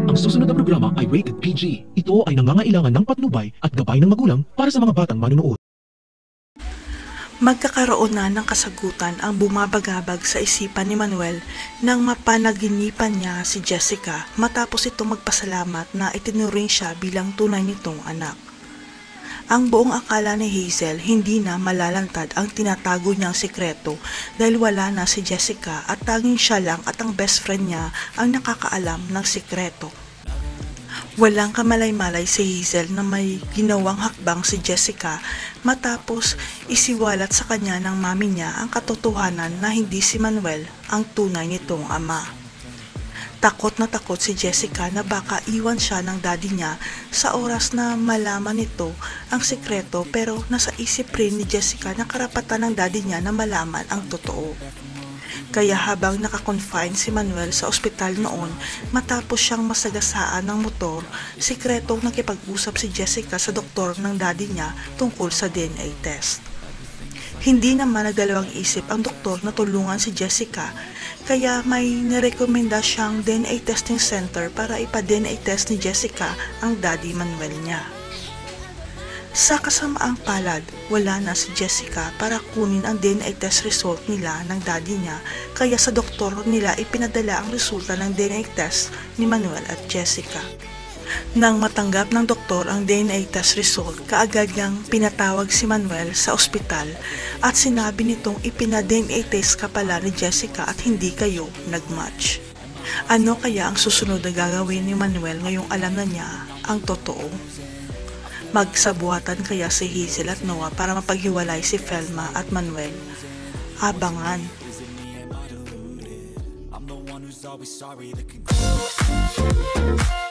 Ang susunod na programa ay rated PG. Ito ay nangangailangan ng patnubay at gabay ng magulang para sa mga batang manunood. Magkakaroon na ng kasagutan ang bumabagabag sa isipan ni Manuel nang mapanaginipan niya si Jessica matapos itong magpasalamat na itinuring siya bilang tunay nitong anak. Ang buong akala ni Hazel hindi na malalantad ang tinatago niyang sikreto dahil wala na si Jessica at tanging siya lang at ang best friend niya ang nakakaalam ng sikreto. Walang kamalay-malay si Hazel na may ginawang hakbang si Jessica matapos isiwalat sa kanya ng mami niya ang katotohanan na hindi si Manuel ang tunay nitong ama. Takot na takot si Jessica na baka iwan siya ng daddy niya sa oras na malaman nito ang sikreto, pero nasa isip rin ni Jessica na karapatan ng daddy niya na malaman ang totoo. Kaya habang nakakonfine si Manuel sa ospital noon matapos siyang masagasaan ng motor, sikretong nakipag-usap si Jessica sa doktor ng daddy niya tungkol sa DNA test. Hindi naman nagdalawang isip ang doktor na tulungan si Jessica, kaya may nirekomenda siyang DNA testing center para ipa-DNA test ni Jessica ang daddy Manuel niya. Sa kasamaang palad, wala na si Jessica para kunin ang DNA test result nila ng daddy niya, kaya sa doktor nila ipinadala ang resulta ng DNA test ni Manuel at Jessica. Nang matanggap ng doktor ang DNA test result, kaagad niyang pinatawag si Manuel sa ospital at sinabi nitong ipina-DNA test ka pala ni Jessica at hindi kayo nag-match. Ano kaya ang susunod na gagawin ni Manuel ngayong alam na niya ang totoo? Magsabuhatan kaya si Hazel at Noah para mapaghiwalay si Felma at Manuel? Abangan! I'm the one who's always sorry. The conclusion